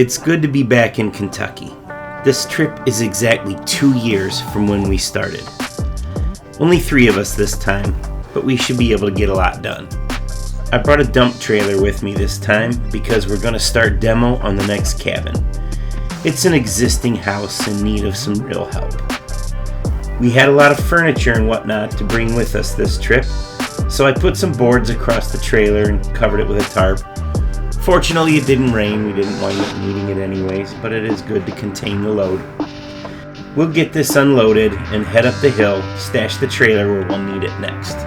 It's good to be back in Kentucky. This trip is exactly 2 years from when we started. Only 3 of us this time, but we should be able to get a lot done. I brought a dump trailer with me this time because we're going to start demo on the next cabin. It's an existing house in need of some real help. We had a lot of furniture and whatnot to bring with us this trip, so I put some boards across the trailer and covered it with a tarp. Fortunately, it didn't rain. We didn't wind up needing it anyways, but it is good to contain the load. We'll get this unloaded and head up the hill, stash the trailer where we'll need it next.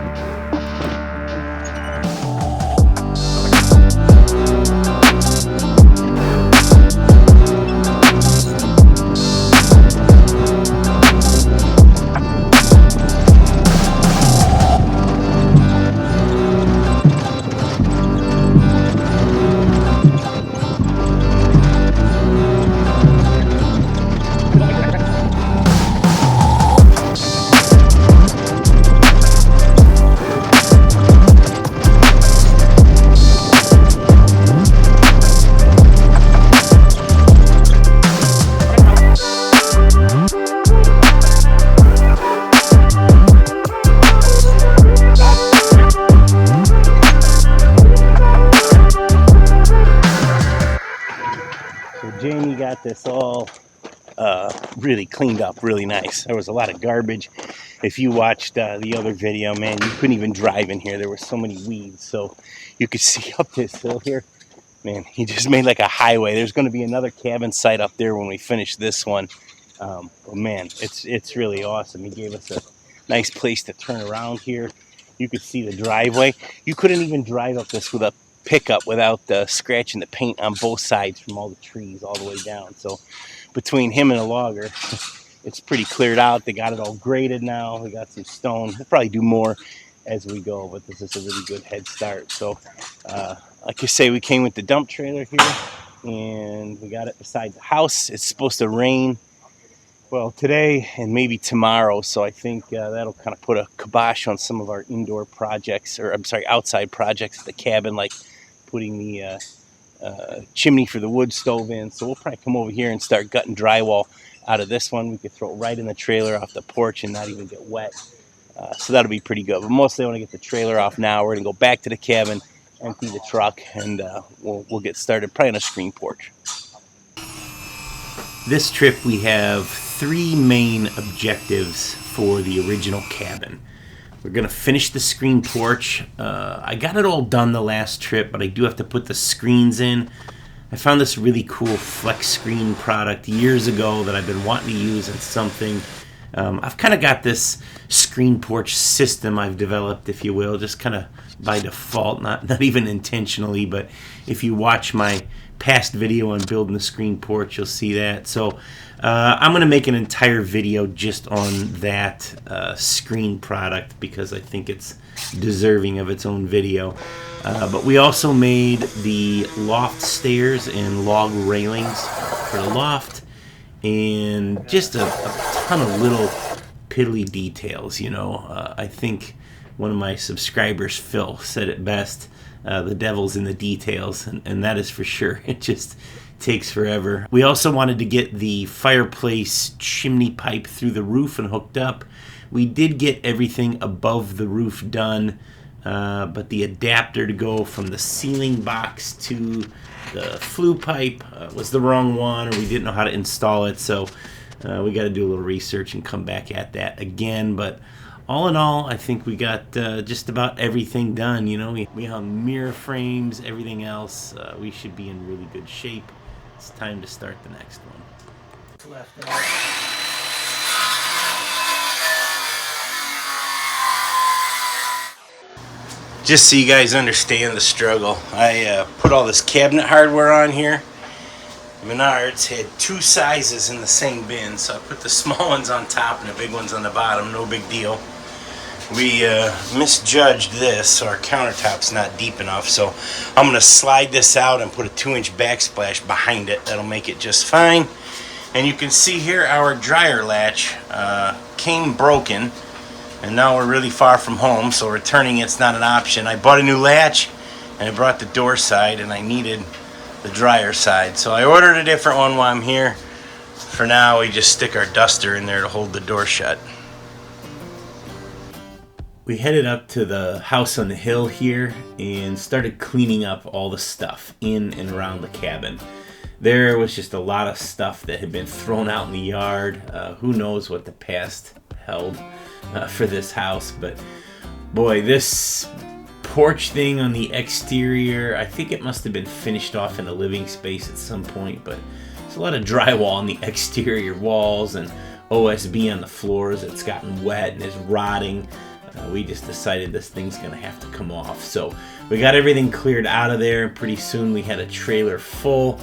Jamie got this all really cleaned up really nice. There was a lot of garbage. If you watched the other video, man, you couldn't even drive in here. There were so many weeds. So you could see up this hill here. Man, he just made like a highway. There's going to be another cabin site up there when we finish this one. But man, it's really awesome. He gave us a nice place to turn around here. You could see the driveway. You couldn't even drive up this with a pickup without scratching the paint on both sides from all the trees all the way down. So between him and the logger, it's pretty cleared out. They got it all graded now. We got some stone. We'll probably do more as we go, but this is a really good head start. So like I say, we came with the dump trailer here and we got it beside the house. It's supposed to rain, well, today and maybe tomorrow, so I think that'll kind of put a kibosh on some of our indoor projects, or I'm sorry, outside projects at the cabin, like putting the chimney for the wood stove in. So we'll probably come over here and start gutting drywall out of this one. We could throw it right in the trailer off the porch and not even get wet. So that'll be pretty good. But mostly I want to get the trailer off now. We're going to go back to the cabin, empty the truck, and we'll get started probably on a screen porch. This trip we have 3 main objectives for the original cabin. We're going to finish the screen porch. I got it all done the last trip, but I do have to put the screens in. I found this really cool flex screen product years ago that I've been wanting to use in something. I've kind of got this screen porch system I've developed, if you will, just kind of by default, not even intentionally, but if you watch my past video on building the screen porch, you'll see that. So I'm going to make an entire video just on that screen product because I think it's deserving of its own video. But we also made the loft stairs and log railings for the loft, and just a ton of little piddly details, you know. I think one of my subscribers, Phil, said it best. The devil's in the details, and that is for sure. It just takes forever. We also wanted to get the fireplace chimney pipe through the roof and hooked up. We did get everything above the roof done, but the adapter to go from the ceiling box to the flue pipe was the wrong one, or we didn't know how to install it, so we got to do a little research and come back at that again. But all in all, I think we got just about everything done. You know, we hung mirror frames, everything else. We should be in really good shape. It's time to start the next one. Left out. Just so you guys understand the struggle, I put all this cabinet hardware on here. Menards had 2 sizes in the same bin, so I put the small ones on top and the big ones on the bottom. No big deal. We misjudged this, so our countertop's not deep enough, so I'm going to slide this out and put a 2-inch backsplash behind it. That'll make it just fine. And you can see here our dryer latch came broken, and now we're really far from home, so returning it's not an option. I bought a new latch and I brought the door side, and I needed the drier side. So I ordered a different one while I'm here. For now, we just stick our duster in there to hold the door shut. We headed up to the house on the hill here and started cleaning up all the stuff in and around the cabin. There was just a lot of stuff that had been thrown out in the yard. Who knows what the past held for this house, but boy, this porch thing on the exterior, I think it must have been finished off in a living space at some point, but there's a lot of drywall on the exterior walls and OSB on the floors. It's gotten wet and is rotting. We just decided this thing's gonna have to come off. So we got everything cleared out of there, and pretty soon we had a trailer full.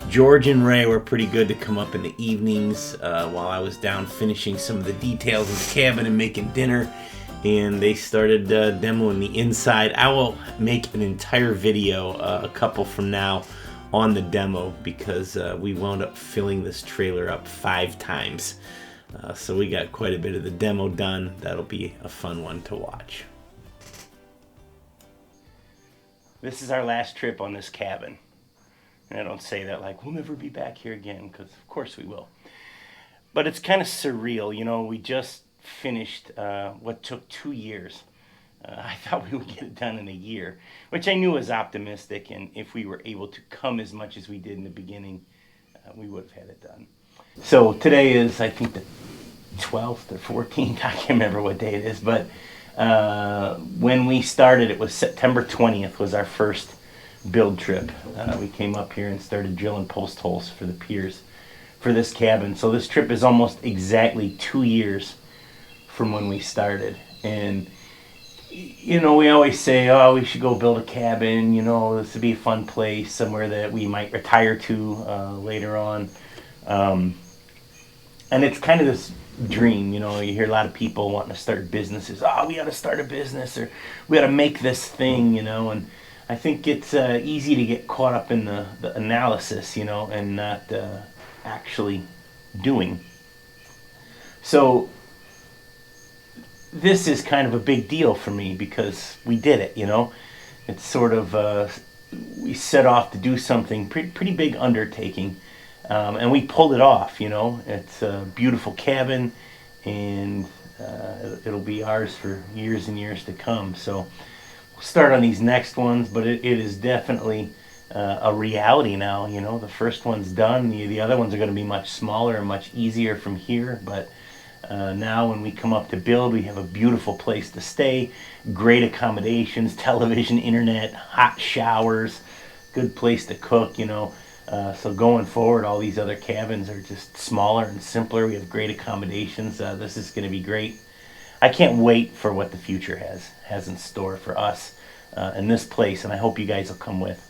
George and Ray were pretty good to come up in the evenings while I was down finishing some of the details of the cabin and making dinner. And they started demoing the inside. I will make an entire video a couple from now on the demo because we wound up filling this trailer up 5 times. So we got quite a bit of the demo done. That'll be a fun one to watch. This is our last trip on this cabin. And I don't say that like we'll never be back here again, because of course we will. But it's kind of surreal, you know. We just finished what took 2 years. I thought we would get it done in a year, which I knew was optimistic, and if we were able to come as much as we did in the beginning, we would have had it done. So today is, I think, the 12th or 14th, I can't remember what day it is, but when we started, it was September 20th was our first build trip. We came up here and started drilling post holes for the piers for this cabin. So this trip is almost exactly 2 years from when we started. And you know, we always say, oh, we should go build a cabin, you know, this would be a fun place, somewhere that we might retire to later on. And it's kind of this dream, you know. You hear a lot of people wanting to start businesses. Oh, we got to start a business, or we got to make this thing, you know. And I think it's easy to get caught up in the analysis, you know, and not actually doing. So this is kind of a big deal for me because we did it, you know. It's sort of, we set off to do something pretty big undertaking, and we pulled it off, you know. It's a beautiful cabin, and it'll be ours for years and years to come. So we'll start on these next ones, but it is definitely a reality now, you know. The first one's done. The other ones are going to be much smaller and much easier from here, but now when we come up to build, we have a beautiful place to stay, great accommodations, television, internet, hot showers, good place to cook, you know. So going forward, all these other cabins are just smaller and simpler. We have great accommodations. This is going to be great. I can't wait for what the future has in store for us in this place, and I hope you guys will come with.